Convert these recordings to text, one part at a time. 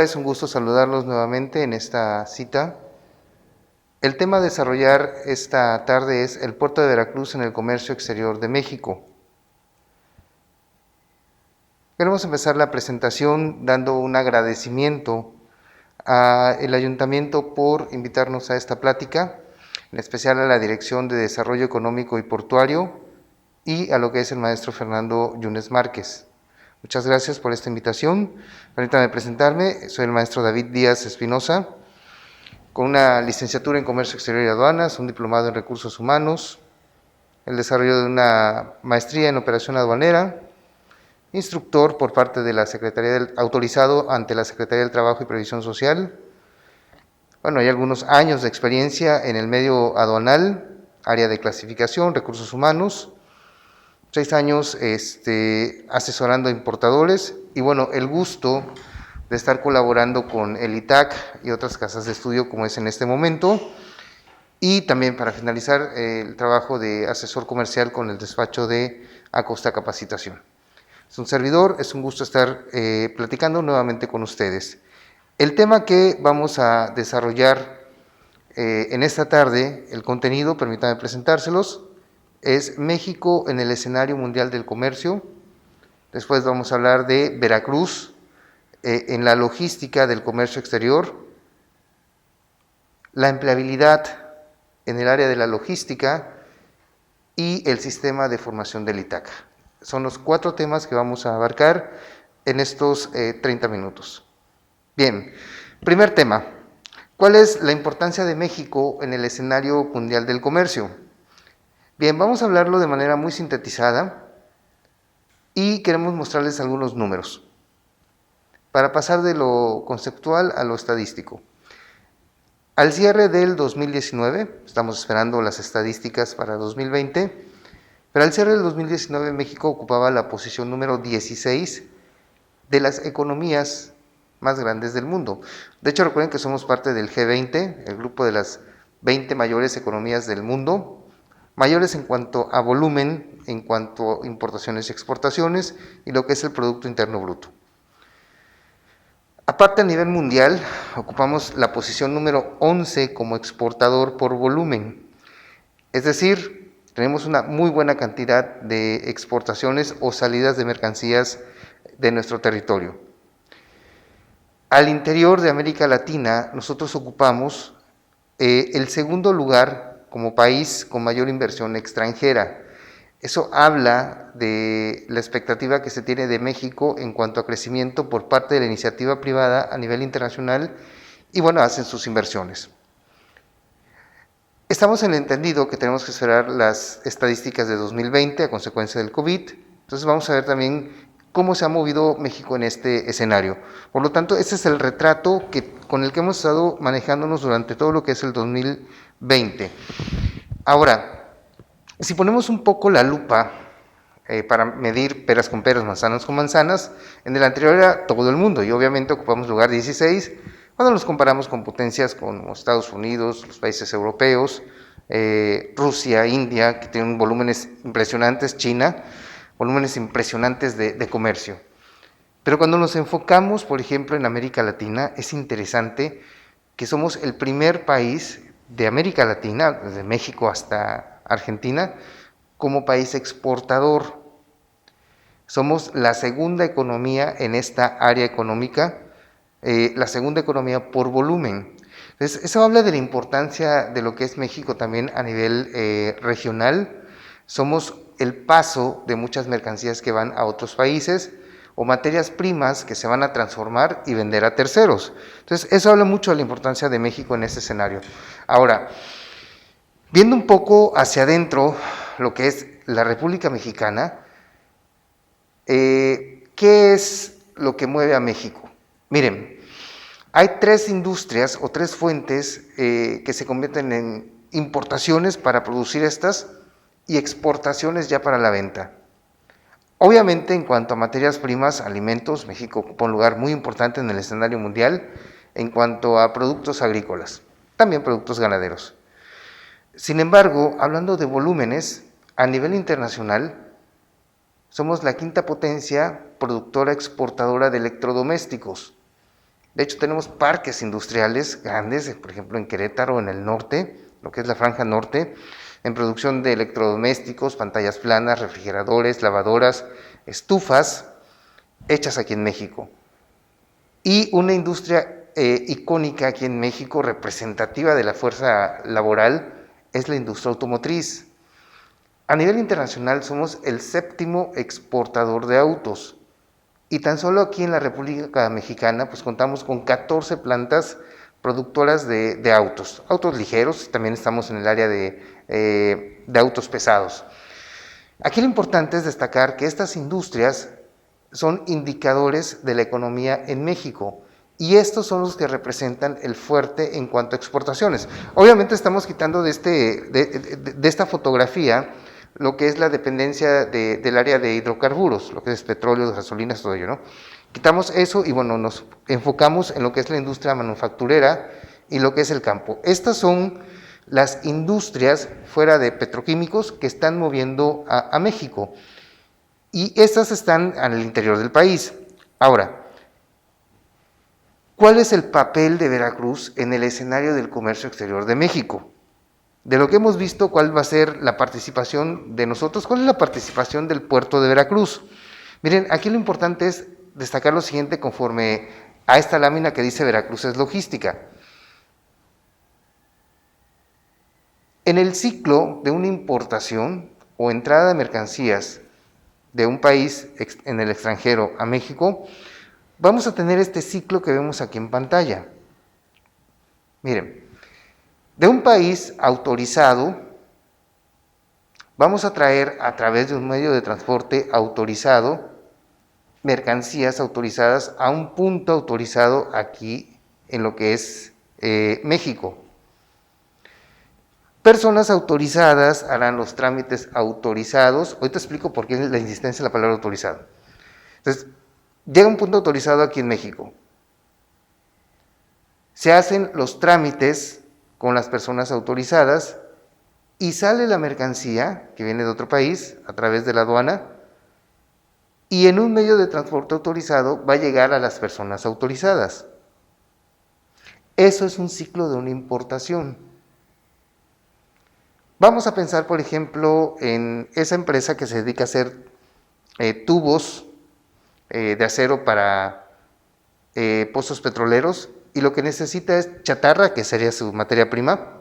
Hola, es un gusto saludarlos nuevamente en esta cita. El tema a desarrollar esta tarde es el puerto de Veracruz en el comercio exterior de México. Queremos empezar la presentación dando un agradecimiento al Ayuntamiento por invitarnos a esta plática, en especial a la Dirección de Desarrollo Económico y Portuario y a lo que es el maestro Fernando Yunes Márquez. Muchas gracias por esta invitación. Permítame presentarme, soy el maestro David Díaz Espinosa, con una licenciatura en Comercio Exterior y Aduanas, un diplomado en Recursos Humanos, el desarrollo de una maestría en Operación Aduanera, instructor por parte de la Secretaría autorizado ante la Secretaría del Trabajo y Previsión Social. Bueno, hay algunos años de experiencia en el medio aduanal, área de clasificación, recursos humanos, 6 años asesorando a importadores y bueno, el gusto de estar colaborando con el ITAC y otras casas de estudio como es en este momento, y también para finalizar el trabajo de asesor comercial con el despacho de Acosta Capacitación. Es un servidor, es un gusto estar platicando nuevamente con ustedes. El tema que vamos a desarrollar en esta tarde, el contenido, permítanme presentárselos, es México en el escenario mundial del comercio. Después vamos a hablar de Veracruz en la logística del comercio exterior, la empleabilidad en el área de la logística y el sistema de formación del ITAC. Son los 4 temas que vamos a abarcar en estos 30 minutos. Bien, primer tema, ¿cuál es la importancia de México en el escenario mundial del comercio? Bien, vamos a hablarlo de manera muy sintetizada y queremos mostrarles algunos números para pasar de lo conceptual a lo estadístico. Al cierre del 2019, estamos esperando las estadísticas para 2020, pero al cierre del 2019 México ocupaba la posición número 16 de las economías más grandes del mundo. De hecho, recuerden que somos parte del G20, el grupo de las 20 mayores economías del mundo, mayores en cuanto a volumen, en cuanto a importaciones y exportaciones, y lo que es el Producto Interno Bruto. Aparte, a nivel mundial, ocupamos la posición número 11 como exportador por volumen. Es decir, tenemos una muy buena cantidad de exportaciones o salidas de mercancías de nuestro territorio. Al interior de América Latina, nosotros ocupamos el segundo lugar como país con mayor inversión extranjera. Eso habla de la expectativa que se tiene de México en cuanto a crecimiento por parte de la iniciativa privada a nivel internacional y bueno, hacen sus inversiones. Estamos en el entendido que tenemos que esperar las estadísticas de 2020 a consecuencia del COVID, entonces vamos a ver también cómo se ha movido México en este escenario. Por lo tanto, ese es el retrato con el que hemos estado manejándonos durante todo lo que es el 2020. Ahora, si ponemos un poco la lupa para medir peras con peras, manzanas con manzanas, en el anterior era todo el mundo y obviamente ocupamos lugar 16 cuando nos comparamos con potencias como Estados Unidos, los países europeos, Rusia, India, que tienen volúmenes impresionantes, China, volúmenes impresionantes de comercio. Pero cuando nos enfocamos, por ejemplo, en América Latina, es interesante que somos el primer país de América Latina, desde México hasta Argentina, como país exportador. Somos la segunda economía en esta área económica, la segunda economía por volumen. Entonces, eso habla de la importancia de lo que es México también a nivel regional. Somos el paso de muchas mercancías que van a otros países o materias primas que se van a transformar y vender a terceros. Entonces, eso habla mucho de la importancia de México en este escenario. Ahora, viendo un poco hacia adentro lo que es la República Mexicana, ¿qué es lo que mueve a México? Miren, hay 3 industrias o 3 fuentes que se convierten en importaciones para producir estas y exportaciones ya para la venta. Obviamente, en cuanto a materias primas, alimentos, México ocupa un lugar muy importante en el escenario mundial en cuanto a productos agrícolas, también productos ganaderos. Sin embargo, hablando de volúmenes, a nivel internacional, somos la 5ª potencia productora exportadora de electrodomésticos. De hecho, tenemos parques industriales grandes, por ejemplo, en Querétaro, en el norte, lo que es la franja norte, en producción de electrodomésticos, pantallas planas, refrigeradores, lavadoras, estufas, hechas aquí en México. Y una industria icónica aquí en México, representativa de la fuerza laboral, es la industria automotriz. A nivel internacional somos el 7º exportador de autos. Y tan solo aquí en la República Mexicana, pues contamos con 14 plantas productoras de autos ligeros, también estamos en el área de autos pesados. Aquí lo importante es destacar que estas industrias son indicadores de la economía en México y estos son los que representan el fuerte en cuanto a exportaciones. Obviamente estamos quitando de esta fotografía lo que es la dependencia del área de hidrocarburos, lo que es petróleo, gasolinas, todo ello, ¿no? Quitamos eso y bueno, nos enfocamos en lo que es la industria manufacturera y lo que es el campo. Estas son las industrias fuera de petroquímicos que están moviendo a México y estas están al interior del país. Ahora, ¿cuál es el papel de Veracruz en el escenario del comercio exterior de México? De lo que hemos visto, ¿cuál va a ser la participación de nosotros? ¿Cuál es la participación del puerto de Veracruz? Miren, aquí lo importante es destacar lo siguiente conforme a esta lámina que dice Veracruz es logística. En el ciclo de una importación o entrada de mercancías de un país en el extranjero a México, vamos a tener este ciclo que vemos aquí en pantalla. Miren, de un país autorizado, vamos a traer a través de un medio de transporte autorizado, mercancías autorizadas a un punto autorizado aquí en lo que es México. Personas autorizadas harán los trámites autorizados. Hoy te explico por qué la insistencia en la palabra autorizado. Entonces, llega un punto autorizado aquí en México. Se hacen los trámites con las personas autorizadas y sale la mercancía que viene de otro país a través de la aduana y en un medio de transporte autorizado va a llegar a las personas autorizadas. Eso es un ciclo de una importación. Vamos a pensar, por ejemplo, en esa empresa que se dedica a hacer tubos de acero para pozos petroleros y lo que necesita es chatarra, que sería su materia prima.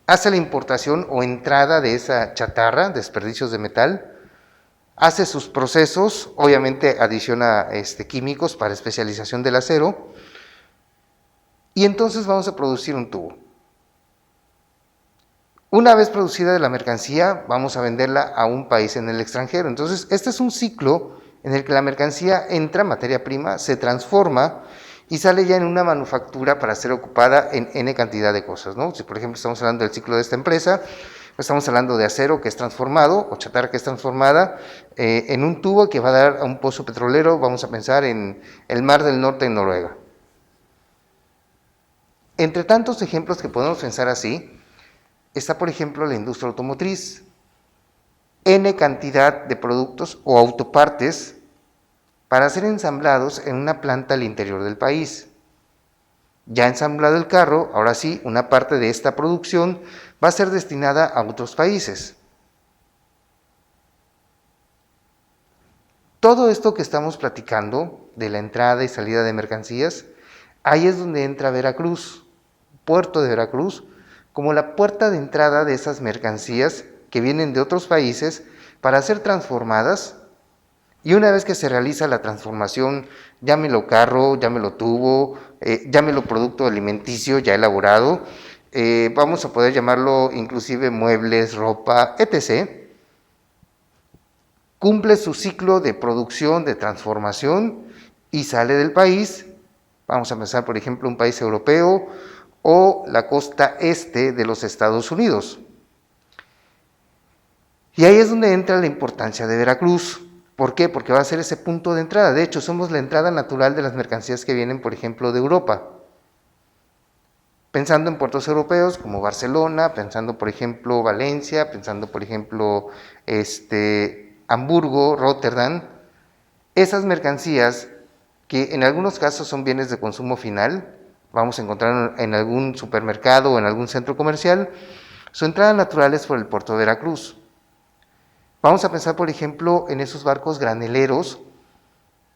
Hace la importación o entrada de esa chatarra, desperdicios de metal, hace sus procesos, obviamente adiciona químicos para especialización del acero y entonces vamos a producir un tubo. Una vez producida la mercancía, vamos a venderla a un país en el extranjero. Entonces, este es un ciclo en el que la mercancía entra, materia prima, se transforma y sale ya en una manufactura para ser ocupada en N cantidad de cosas, ¿no? Si, por ejemplo, estamos hablando del ciclo de esta empresa, pues estamos hablando de acero que es transformado o chatarra que es transformada en un tubo que va a dar a un pozo petrolero, vamos a pensar en el Mar del Norte en Noruega. Entre tantos ejemplos que podemos pensar así, está, por ejemplo, la industria automotriz. N cantidad de productos o autopartes para ser ensamblados en una planta al interior del país. Ya ensamblado el carro, ahora sí, una parte de esta producción va a ser destinada a otros países. Todo esto que estamos platicando de la entrada y salida de mercancías, ahí es donde entra Veracruz, puerto de Veracruz, como la puerta de entrada de esas mercancías que vienen de otros países para ser transformadas y una vez que se realiza la transformación, llámelo carro, llámelo tubo, llámelo producto alimenticio ya elaborado, vamos a poder llamarlo inclusive muebles, ropa, etc., cumple su ciclo de producción, de transformación y sale del país. Vamos a pensar, por ejemplo, un país europeo o la costa este de los Estados Unidos. Y ahí es donde entra la importancia de Veracruz. ¿Por qué? Porque va a ser ese punto de entrada. De hecho, somos la entrada natural de las mercancías que vienen, por ejemplo, de Europa. Pensando en puertos europeos como Barcelona, pensando, por ejemplo, Valencia, pensando, por ejemplo, Hamburgo, Rotterdam, esas mercancías que en algunos casos son bienes de consumo final, vamos a encontrar en algún supermercado o en algún centro comercial. Su entrada natural es por el puerto de Veracruz. Vamos a pensar, por ejemplo, en esos barcos graneleros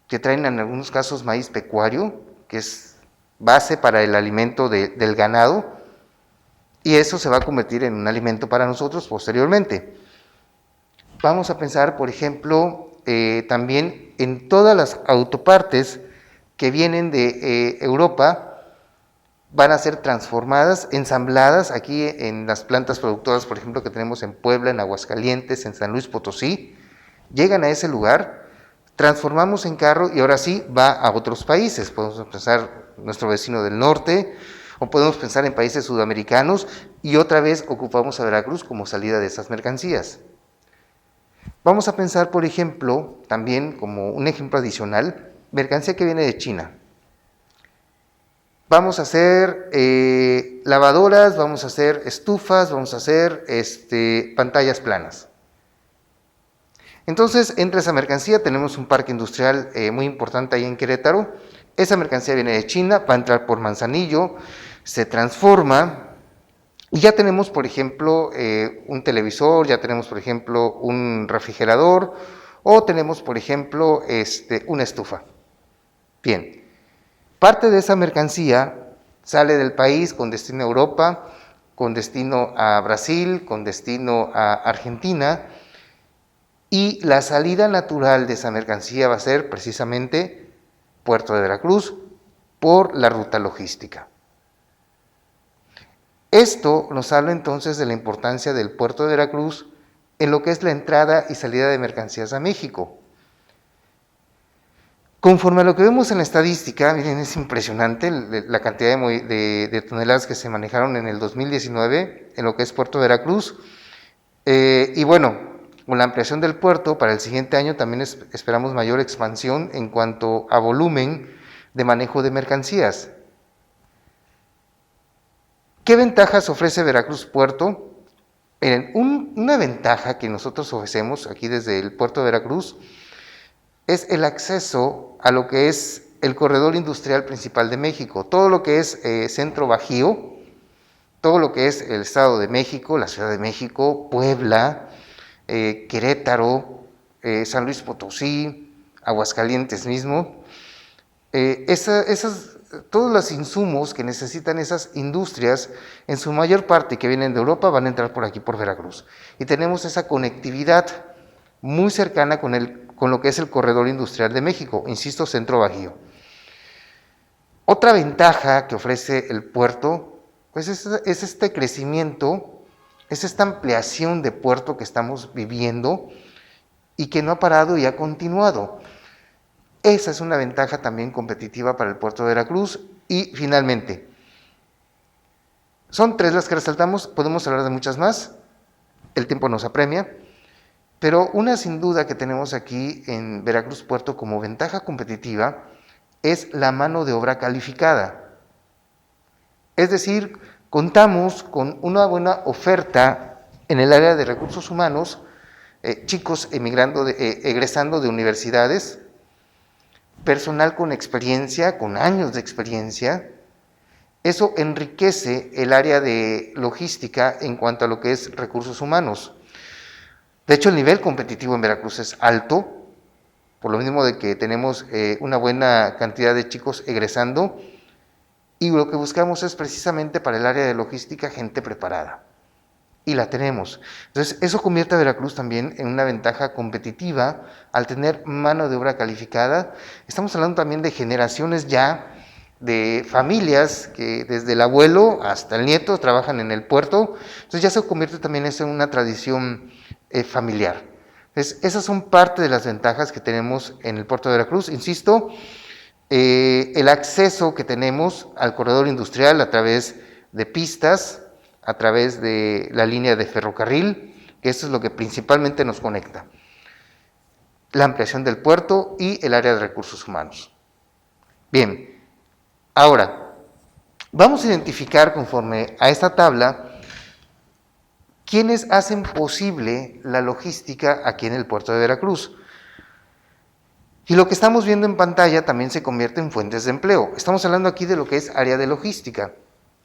que traen en algunos casos maíz pecuario, que es base para el alimento del ganado, y eso se va a convertir en un alimento para nosotros posteriormente. Vamos a pensar, por ejemplo, también en todas las autopartes que vienen de Europa, van a ser transformadas, ensambladas aquí en las plantas productoras, por ejemplo, que tenemos en Puebla, en Aguascalientes, en San Luis Potosí. Llegan a ese lugar, transformamos en carro y ahora sí va a otros países. Podemos pensar nuestro vecino del norte, o podemos pensar en países sudamericanos, y otra vez ocupamos a Veracruz como salida de esas mercancías. Vamos a pensar, por ejemplo, también como un ejemplo adicional, mercancía que viene de China. Vamos a hacer lavadoras, vamos a hacer estufas, vamos a hacer pantallas planas. Entonces, entre esa mercancía tenemos un parque industrial muy importante ahí en Querétaro. Esa mercancía viene de China, va a entrar por Manzanillo, se transforma y ya tenemos, por ejemplo, un televisor, ya tenemos, por ejemplo, un refrigerador o tenemos, por ejemplo, una estufa. Bien. Parte de esa mercancía sale del país con destino a Europa, con destino a Brasil, con destino a Argentina, y la salida natural de esa mercancía va a ser precisamente Puerto de Veracruz por la ruta logística. Esto nos habla entonces de la importancia del Puerto de Veracruz en lo que es la entrada y salida de mercancías a México. Conforme a lo que vemos en la estadística, miren, es impresionante la cantidad de toneladas que se manejaron en el 2019 en lo que es Puerto de Veracruz. Y bueno, con la ampliación del puerto para el siguiente año también esperamos mayor expansión en cuanto a volumen de manejo de mercancías. ¿Qué ventajas ofrece Veracruz Puerto? Miren, una ventaja que nosotros ofrecemos aquí desde el puerto de Veracruz es el acceso a lo que es el corredor industrial principal de México, todo lo que es Centro Bajío, todo lo que es el Estado de México, la Ciudad de México, Puebla, Querétaro, San Luis Potosí, Aguascalientes mismo, todos los insumos que necesitan esas industrias, en su mayor parte que vienen de Europa, van a entrar por aquí, por Veracruz. Y tenemos esa conectividad muy cercana con lo que es el corredor industrial de México, insisto, Centro Bajío. Otra ventaja que ofrece el puerto, pues es este crecimiento, es esta ampliación de puerto que estamos viviendo y que no ha parado y ha continuado. Esa es una ventaja también competitiva para el puerto de Veracruz. Y finalmente, son tres las que resaltamos, podemos hablar de muchas más, el tiempo nos apremia. Pero una sin duda que tenemos aquí en Veracruz Puerto como ventaja competitiva es la mano de obra calificada. Es decir, contamos con una buena oferta en el área de recursos humanos, chicos egresando de universidades, personal con experiencia, con años de experiencia. Eso enriquece el área de logística en cuanto a lo que es recursos humanos. De hecho, el nivel competitivo en Veracruz es alto, por lo mismo de que tenemos una buena cantidad de chicos egresando, y lo que buscamos es precisamente para el área de logística gente preparada, y la tenemos. Entonces, eso convierte a Veracruz también en una ventaja competitiva al tener mano de obra calificada. Estamos hablando también de generaciones ya, de familias que desde el abuelo hasta el nieto trabajan en el puerto, entonces ya se convierte también eso en una tradición familiar. Entonces, esas son parte de las ventajas que tenemos en el puerto de Veracruz. Insisto, el acceso que tenemos al corredor industrial a través de pistas, a través de la línea de ferrocarril, que eso es lo que principalmente nos conecta. La ampliación del puerto y el área de recursos humanos. Bien, ahora, vamos a identificar conforme a esta tabla ¿quiénes hacen posible la logística aquí en el puerto de Veracruz? Y lo que estamos viendo en pantalla también se convierte en fuentes de empleo. Estamos hablando aquí de lo que es área de logística,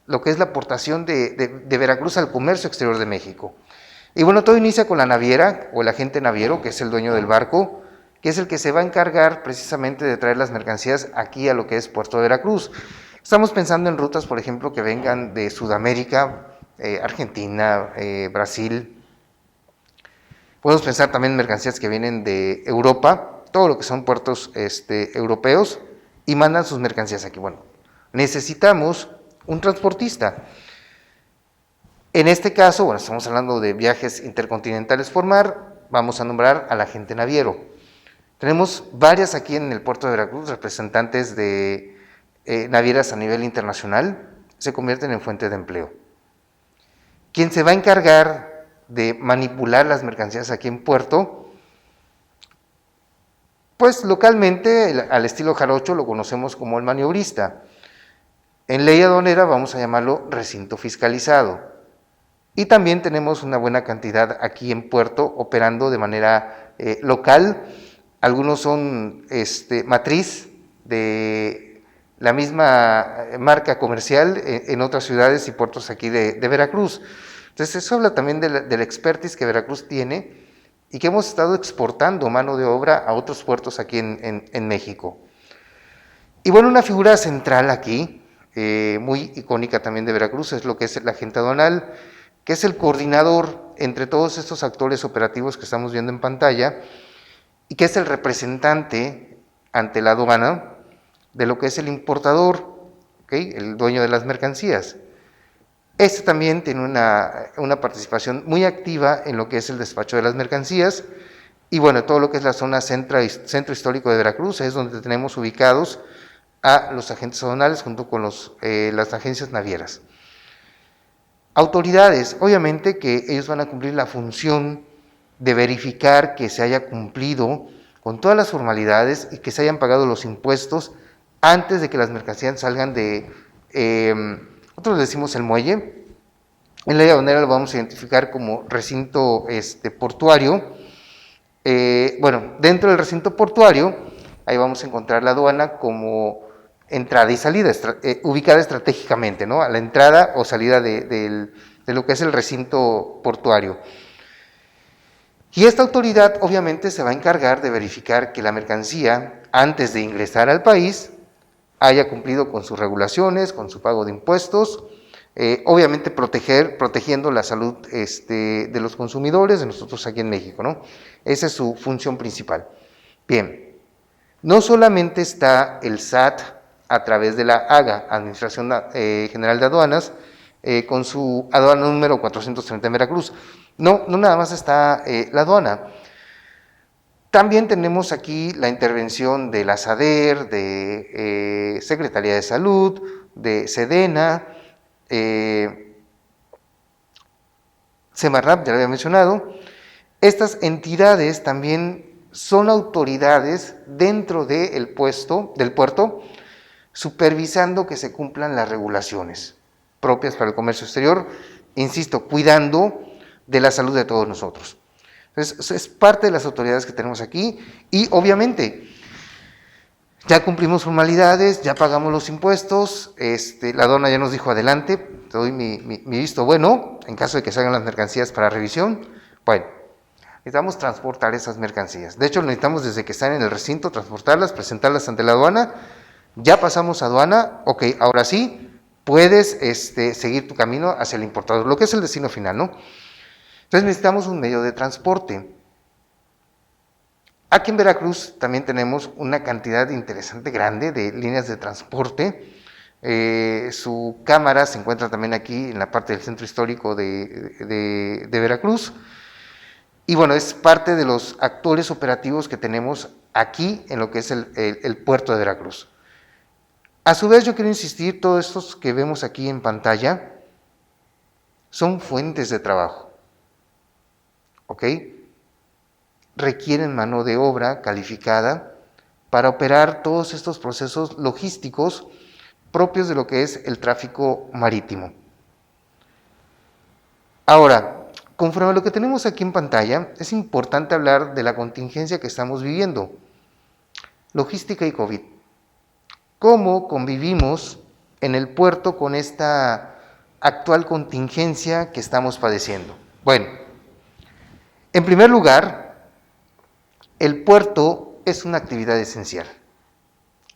lo que es la aportación de Veracruz al comercio exterior de México. Y bueno, todo inicia con la naviera o el agente naviero, que es el dueño del barco, que es el que se va a encargar precisamente de traer las mercancías aquí a lo que es Puerto de Veracruz. Estamos pensando en rutas, por ejemplo, que vengan de Sudamérica, Argentina, Brasil. Podemos pensar también en mercancías que vienen de Europa, todo lo que son puertos europeos, y mandan sus mercancías aquí. Bueno, necesitamos un transportista. En este caso, bueno, estamos hablando de viajes intercontinentales por mar, vamos a nombrar al agente naviero. Tenemos varias aquí en el puerto de Veracruz, representantes de navieras a nivel internacional, se convierten en fuente de empleo. Quien se va a encargar de manipular las mercancías aquí en puerto, pues localmente, al estilo jarocho, lo conocemos como el maniobrista. En ley aduanera vamos a llamarlo recinto fiscalizado. Y también tenemos una buena cantidad aquí en puerto operando de manera local. Algunos son matriz de la misma marca comercial en otras ciudades y puertos aquí de Veracruz. Entonces eso habla también del expertise que Veracruz tiene y que hemos estado exportando mano de obra a otros puertos aquí en México. Y bueno, una figura central aquí, muy icónica también de Veracruz, es lo que es el agente aduanal, que es el coordinador entre todos estos actores operativos que estamos viendo en pantalla y que es el representante ante la aduana de lo que es el importador, ¿okay? El dueño de las mercancías. Este también tiene una participación muy activa en lo que es el despacho de las mercancías y bueno, todo lo que es la zona centro histórico de Veracruz es donde tenemos ubicados a los agentes aduanales junto con las agencias navieras. Autoridades, obviamente que ellos van a cumplir la función de verificar que se haya cumplido con todas las formalidades y que se hayan pagado los impuestos antes de que las mercancías salgan de, nosotros decimos el muelle, en ley aduanera lo vamos a identificar como recinto portuario. Bueno, dentro del recinto portuario, ahí vamos a encontrar la aduana como entrada y salida, ubicada estratégicamente, ¿no? A la entrada o salida de lo que es el recinto portuario. Y esta autoridad obviamente se va a encargar de verificar que la mercancía, antes de ingresar al país, haya cumplido con sus regulaciones, con su pago de impuestos, obviamente protegiendo la salud de los consumidores, de nosotros aquí en México, ¿no? Esa es su función principal. Bien, no solamente está el SAT a través de la AGA, Administración General de Aduanas, con su aduana número 430 en Veracruz. No nada más está la aduana. También tenemos aquí la intervención de la SADER, de Secretaría de Salud, de SEDENA, Semarnat, ya lo había mencionado. Estas entidades también son autoridades dentro del puerto, supervisando que se cumplan las regulaciones propias para el comercio exterior, insisto, cuidando de la salud de todos nosotros. Entonces, es parte de las autoridades que tenemos aquí y obviamente ya cumplimos formalidades, ya pagamos los impuestos, la aduana ya nos dijo adelante, te doy mi visto bueno, en caso de que salgan las mercancías para revisión. Bueno, necesitamos transportar esas mercancías. De hecho, necesitamos desde que están en el recinto transportarlas, presentarlas ante la aduana. Ya pasamos aduana, ok, ahora sí, puedes seguir tu camino hacia el importador, lo que es el destino final, ¿no? Entonces necesitamos un medio de transporte. Aquí en Veracruz también tenemos una cantidad interesante, grande, de líneas de transporte. Su cámara se encuentra también aquí en la parte del centro histórico de Veracruz. Y bueno, es parte de los actores operativos que tenemos aquí en lo que es el puerto de Veracruz. A su vez, yo quiero insistir, todos estos que vemos aquí en pantalla son fuentes de trabajo, ¿ok? Requieren mano de obra calificada para operar todos estos procesos logísticos propios de lo que es el tráfico marítimo. Ahora, conforme a lo que tenemos aquí en pantalla, es importante hablar de la contingencia que estamos viviendo. Logística y COVID. ¿Cómo convivimos en el puerto con esta actual contingencia que estamos padeciendo? Bueno, en primer lugar, el puerto es una actividad esencial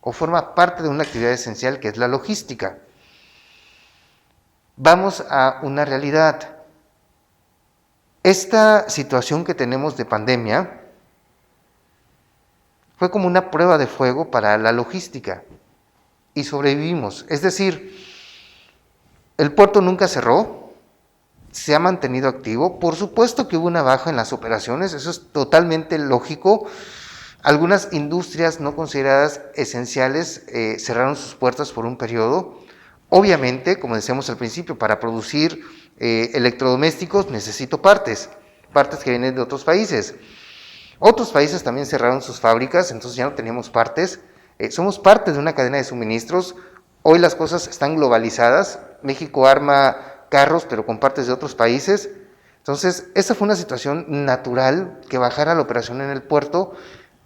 o forma parte de una actividad esencial que es la logística. Vamos a una realidad. Esta situación que tenemos de pandemia fue como una prueba de fuego para la logística y sobrevivimos. Es decir, el puerto nunca cerró, se ha mantenido activo. Por supuesto que hubo una baja en las operaciones, eso es totalmente lógico. Algunas industrias no consideradas esenciales cerraron sus puertas por un periodo. Obviamente, como decíamos al principio, para producir electrodomésticos necesito partes que vienen de otros países. Otros países también cerraron sus fábricas, entonces ya no teníamos partes. Somos parte de una cadena de suministros. Hoy las cosas están globalizadas. México arma carros, pero con partes de otros países. Entonces, esa fue una situación natural que bajara la operación en el puerto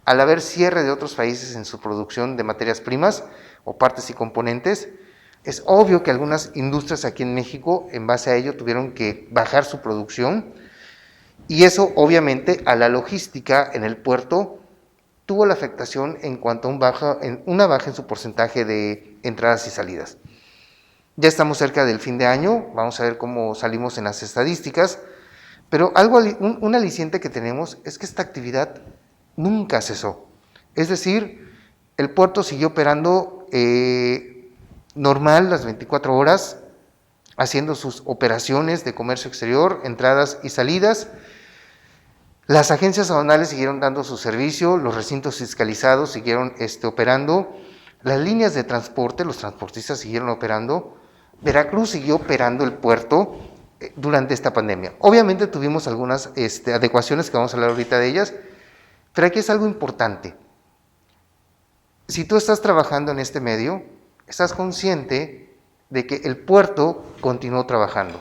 al haber cierre de otros países en su producción de materias primas o partes y componentes. Es obvio que algunas industrias aquí en México, en base a ello, tuvieron que bajar su producción y eso, obviamente, a la logística en el puerto tuvo la afectación en cuanto a una baja en su porcentaje de entradas y salidas. Ya estamos cerca del fin de año, vamos a ver cómo salimos en las estadísticas, pero un aliciente que tenemos es que esta actividad nunca cesó. Es decir, el puerto siguió operando normal las 24 horas, haciendo sus operaciones de comercio exterior, entradas y salidas. Las agencias aduanales siguieron dando su servicio, los recintos fiscalizados siguieron operando, las líneas de transporte, los transportistas siguieron operando, Veracruz siguió operando el puerto durante esta pandemia. Obviamente tuvimos algunas adecuaciones que vamos a hablar ahorita de ellas, pero aquí es algo importante. Si tú estás trabajando en este medio, estás consciente de que el puerto continuó trabajando.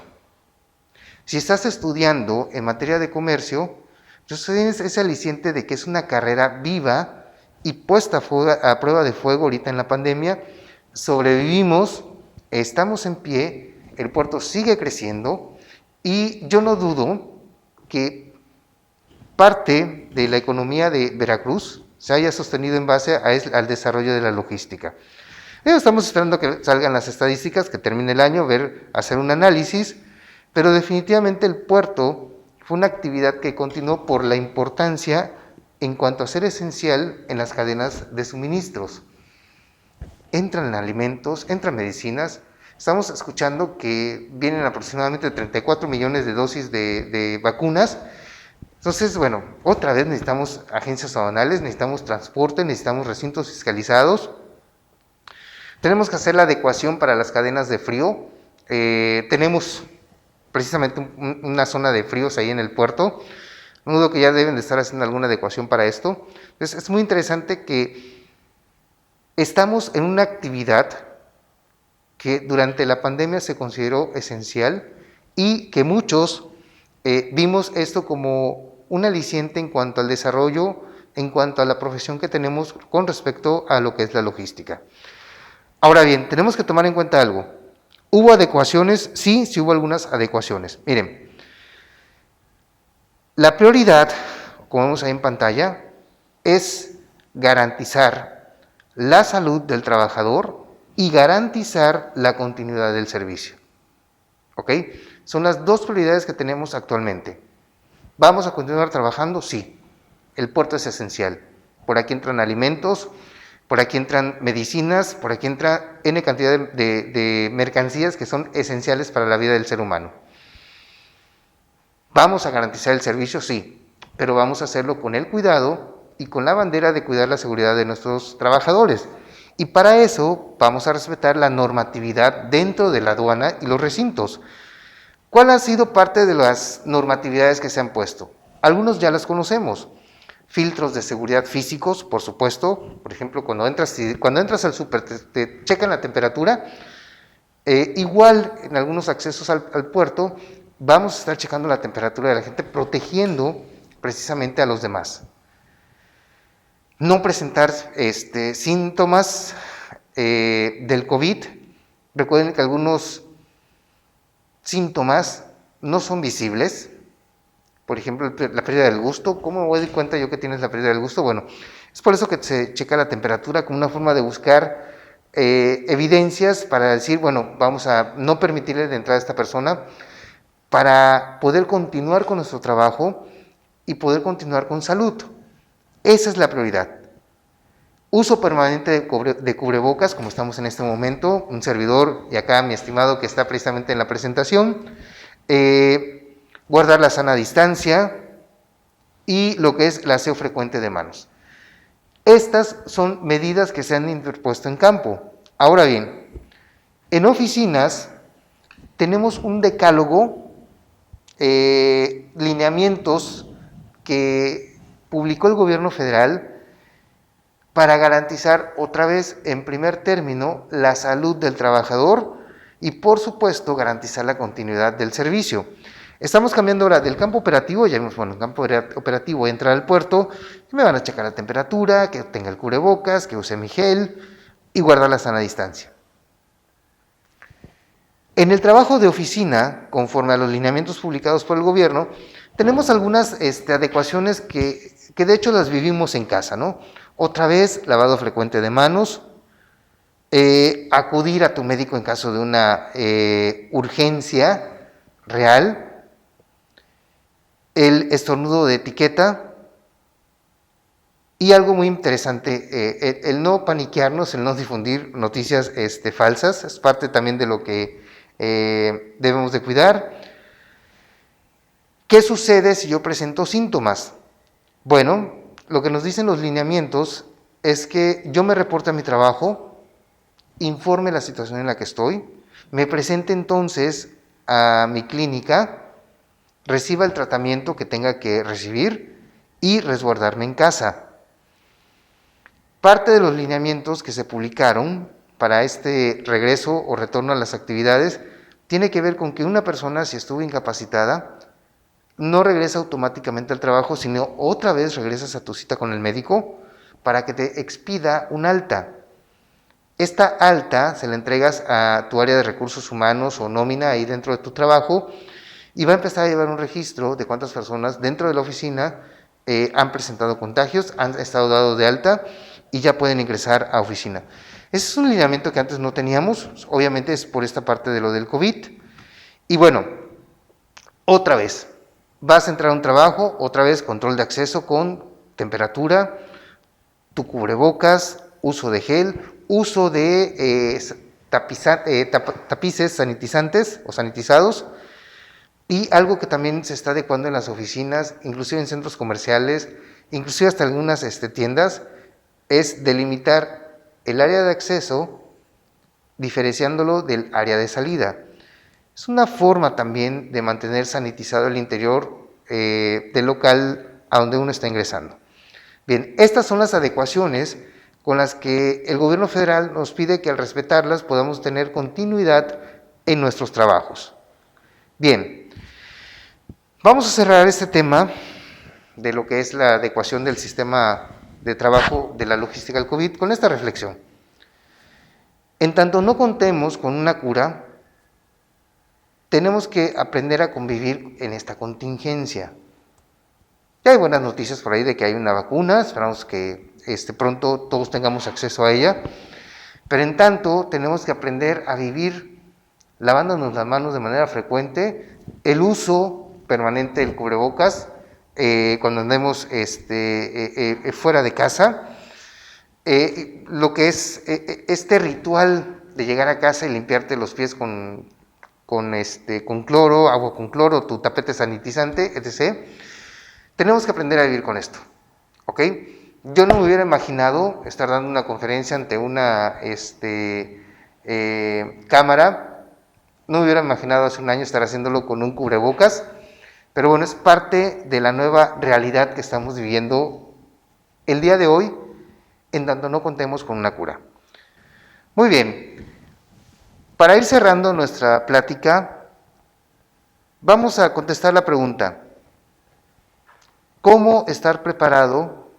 Si estás estudiando en materia de comercio, entonces tienes ese aliciente de que es una carrera viva y puesta a prueba de fuego ahorita en la pandemia. Sobrevivimos, estamos en pie, el puerto sigue creciendo y yo no dudo que parte de la economía de Veracruz se haya sostenido en base al desarrollo de la logística. Estamos esperando que salgan las estadísticas, que termine el año, hacer un análisis, pero definitivamente el puerto fue una actividad que continuó por la importancia en cuanto a ser esencial en las cadenas de suministros. Entran alimentos, entran medicinas. Estamos escuchando que vienen aproximadamente 34 millones de dosis de vacunas. Entonces, bueno, otra vez necesitamos agencias aduanales, necesitamos transporte, necesitamos recintos fiscalizados. Tenemos que hacer la adecuación para las cadenas de frío. Tenemos precisamente una zona de fríos ahí en el puerto. No dudo que ya deben de estar haciendo alguna adecuación para esto. Entonces, es muy interesante que estamos en una actividad que durante la pandemia se consideró esencial y que muchos vimos esto como un aliciente en cuanto al desarrollo, en cuanto a la profesión que tenemos con respecto a lo que es la logística. Ahora bien, tenemos que tomar en cuenta algo. ¿Hubo adecuaciones? Sí hubo algunas adecuaciones. Miren, la prioridad, como vemos ahí en pantalla, es garantizar la salud del trabajador y garantizar la continuidad del servicio. ¿Ok? Son las dos prioridades que tenemos actualmente. ¿Vamos a continuar trabajando? Sí. El puerto es esencial. Por aquí entran alimentos, por aquí entran medicinas, por aquí entra N cantidad de mercancías que son esenciales para la vida del ser humano. ¿Vamos a garantizar el servicio? Sí, pero vamos a hacerlo con el cuidado y con la bandera de cuidar la seguridad de nuestros trabajadores. Y para eso vamos a respetar la normatividad dentro de la aduana y los recintos. ¿Cuál ha sido parte de las normatividades que se han puesto? Algunos ya las conocemos. Filtros de seguridad físicos, por supuesto. Por ejemplo, cuando entras al súper, te checan la temperatura. Igual, en algunos accesos al puerto, vamos a estar checando la temperatura de la gente, protegiendo precisamente a los demás. no presentar síntomas del COVID. Recuerden que algunos síntomas no son visibles. Por ejemplo, la pérdida del gusto. ¿Cómo me voy a dar cuenta yo que tienes la pérdida del gusto? Bueno, es por eso que se checa la temperatura como una forma de buscar evidencias para decir, bueno, vamos a no permitirle de entrada a esta persona para poder continuar con nuestro trabajo y poder continuar con salud. Esa es la prioridad. Uso permanente de cubrebocas, como estamos en este momento, un servidor y acá mi estimado que está precisamente en la presentación, guardar la sana distancia y lo que es el aseo frecuente de manos. Estas son medidas que se han interpuesto en campo. Ahora bien, en oficinas tenemos un decálogo, lineamientos que publicó el gobierno federal para garantizar otra vez, en primer término, la salud del trabajador y, por supuesto, garantizar la continuidad del servicio. Estamos cambiando ahora del campo operativo, ya vimos, bueno, el campo operativo entra al puerto, y me van a checar la temperatura, que tenga el cubrebocas, que use mi gel y guardar la sana distancia. En el trabajo de oficina, conforme a los lineamientos publicados por el gobierno, tenemos algunas adecuaciones que de hecho las vivimos en casa, ¿no? Otra vez, lavado frecuente de manos, acudir a tu médico en caso de una urgencia real, el estornudo de etiqueta y algo muy interesante, el no paniquearnos, el no difundir noticias falsas, es parte también de lo que debemos de cuidar. ¿Qué sucede si yo presento síntomas? Bueno, lo que nos dicen los lineamientos es que yo me reporte a mi trabajo, informe la situación en la que estoy, me presente entonces a mi clínica, reciba el tratamiento que tenga que recibir y resguardarme en casa. Parte de los lineamientos que se publicaron para este regreso o retorno a las actividades tiene que ver con que una persona, si estuvo incapacitada, no regresa automáticamente al trabajo, sino otra vez regresas a tu cita con el médico para que te expida un alta. Esta alta se la entregas a tu área de recursos humanos o nómina ahí dentro de tu trabajo y va a empezar a llevar un registro de cuántas personas dentro de la oficina han presentado contagios, han estado dados de alta y ya pueden ingresar a oficina. Ese es un lineamiento que antes no teníamos, obviamente es por esta parte de lo del COVID. Y bueno, otra vez, vas a entrar a un trabajo, otra vez control de acceso con temperatura, tu cubrebocas, uso de gel, uso de tapices sanitizantes o sanitizados, y algo que también se está adecuando en las oficinas, inclusive en centros comerciales, inclusive hasta algunas tiendas, es delimitar el área de acceso diferenciándolo del área de salida. Es una forma también de mantener sanitizado el interior del local a donde uno está ingresando. Bien, estas son las adecuaciones con las que el gobierno federal nos pide que al respetarlas podamos tener continuidad en nuestros trabajos. Bien, vamos a cerrar este tema de lo que es la adecuación del sistema de trabajo de la logística del COVID con esta reflexión. En tanto no contemos con una cura, tenemos que aprender a convivir en esta contingencia. Ya hay buenas noticias por ahí de que hay una vacuna, esperamos que pronto todos tengamos acceso a ella, pero en tanto tenemos que aprender a vivir lavándonos las manos de manera frecuente, el uso permanente del cubrebocas cuando andemos fuera de casa, lo que es este ritual de llegar a casa y limpiarte los pies con cloro, agua con cloro, tu tapete sanitizante, etc. Tenemos que aprender a vivir con esto, ¿ok? Yo no me hubiera imaginado estar dando una conferencia ante una cámara, no me hubiera imaginado hace un año estar haciéndolo con un cubrebocas, pero bueno, es parte de la nueva realidad que estamos viviendo el día de hoy, en tanto no contemos con una cura. Muy bien, para ir cerrando nuestra plática, vamos a contestar la pregunta: ¿cómo estar preparado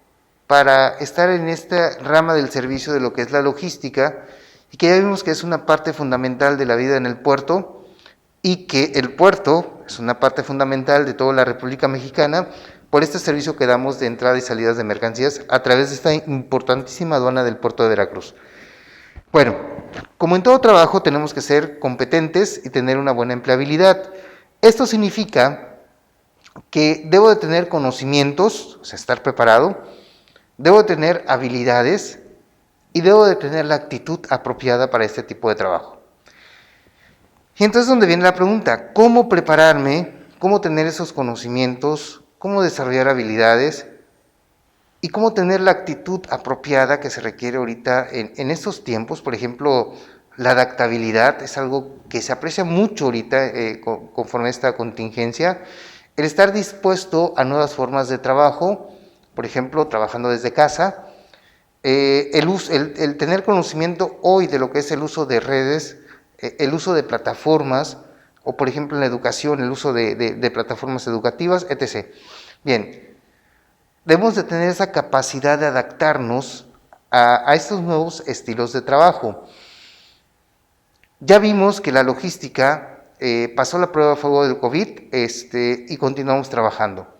para estar en esta rama del servicio de lo que es la logística, y que ya vimos que es una parte fundamental de la vida en el puerto, y que el puerto es una parte fundamental de toda la República Mexicana por este servicio que damos de entrada y salidas de mercancías a través de esta importantísima aduana del puerto de Veracruz. Bueno, como en todo trabajo tenemos que ser competentes y tener una buena empleabilidad. Esto significa que debo de tener conocimientos, o sea, estar preparado, debo de tener habilidades y debo de tener la actitud apropiada para este tipo de trabajo. Y entonces donde viene la pregunta, ¿cómo prepararme? ¿Cómo tener esos conocimientos? ¿Cómo desarrollar habilidades? Y cómo tener la actitud apropiada que se requiere ahorita en estos tiempos. Por ejemplo, la adaptabilidad es algo que se aprecia mucho ahorita conforme a esta contingencia. El estar dispuesto a nuevas formas de trabajo, por ejemplo, trabajando desde casa. El tener conocimiento hoy de lo que es el uso de redes, el uso de plataformas, o por ejemplo en la educación, el uso de plataformas educativas, etc. Bien. Debemos de tener esa capacidad de adaptarnos a estos nuevos estilos de trabajo. Ya vimos que la logística pasó la prueba de fuego del COVID y continuamos trabajando.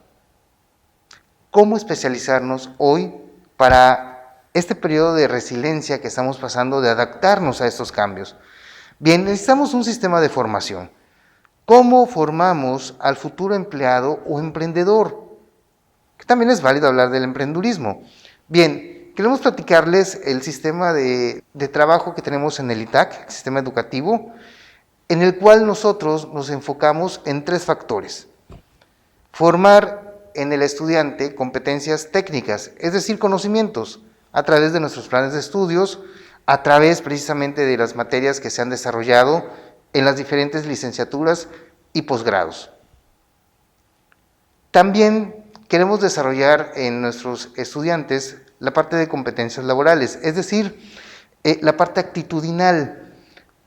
¿Cómo especializarnos hoy para este periodo de resiliencia que estamos pasando, de adaptarnos a estos cambios? Bien, necesitamos un sistema de formación. ¿Cómo formamos al futuro empleado o emprendedor? Que también es válido hablar del emprendurismo. Bien, queremos platicarles el sistema de trabajo que tenemos en el ITAC, el sistema educativo, en el cual nosotros nos enfocamos en 3 factores. Formar en el estudiante competencias técnicas, es decir, conocimientos, a través de nuestros planes de estudios, a través precisamente de las materias que se han desarrollado en las diferentes licenciaturas y posgrados. También queremos desarrollar en nuestros estudiantes la parte de competencias laborales, es decir, la parte actitudinal,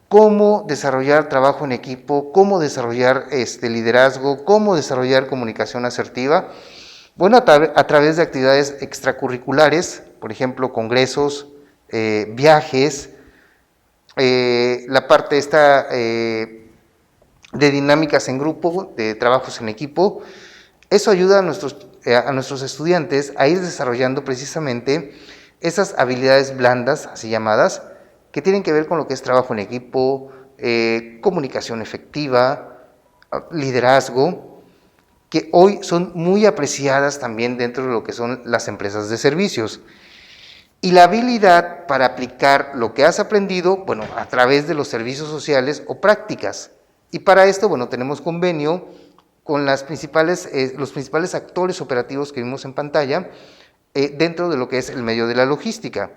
cómo desarrollar trabajo en equipo, cómo desarrollar liderazgo, cómo desarrollar comunicación asertiva, bueno, a través de actividades extracurriculares, por ejemplo, congresos, viajes, la parte esta de dinámicas en grupo, de trabajos en equipo. Eso ayuda a nuestros estudiantes a ir desarrollando precisamente esas habilidades blandas, así llamadas, que tienen que ver con lo que es trabajo en equipo, comunicación efectiva, liderazgo, que hoy son muy apreciadas también dentro de lo que son las empresas de servicios. Y la habilidad para aplicar lo que has aprendido, bueno, a través de los servicios sociales o prácticas. Y para esto, bueno, tenemos convenio con los principales actores operativos que vimos en pantalla dentro de lo que es el medio de la logística.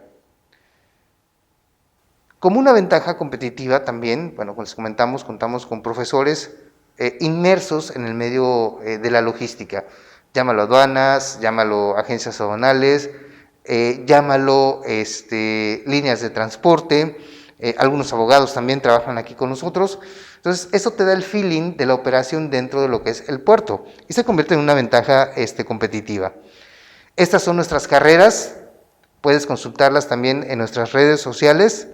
Como una ventaja competitiva también, bueno, como les comentamos, contamos con profesores inmersos en el medio de la logística. Llámalo aduanas, llámalo agencias aduanales, llámalo líneas de transporte, algunos abogados también trabajan aquí con nosotros. Entonces, eso te da el feeling de la operación dentro de lo que es el puerto y se convierte en una ventaja competitiva. Estas son nuestras carreras, puedes consultarlas también en nuestras redes sociales.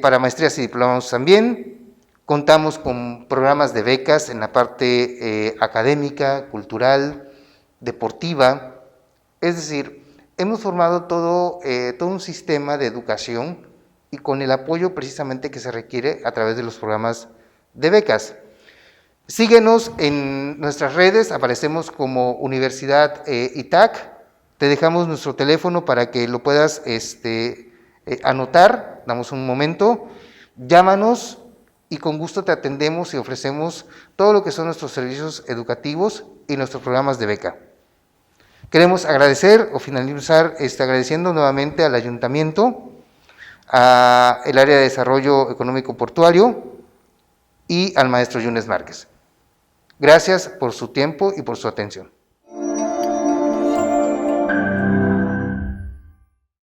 Para maestrías y diplomados también, contamos con programas de becas en la parte académica, cultural, deportiva, es decir, hemos formado todo un sistema de educación y con el apoyo precisamente que se requiere a través de los programas de becas. Síguenos en nuestras redes, aparecemos como Universidad ITAC, te dejamos nuestro teléfono para que lo puedas anotar, damos un momento, llámanos y con gusto te atendemos y ofrecemos todo lo que son nuestros servicios educativos y nuestros programas de beca. Queremos agradecer o finalizar agradeciendo nuevamente al Ayuntamiento, al Área de Desarrollo Económico Portuario y al maestro Yunes Márquez. Gracias por su tiempo y por su atención.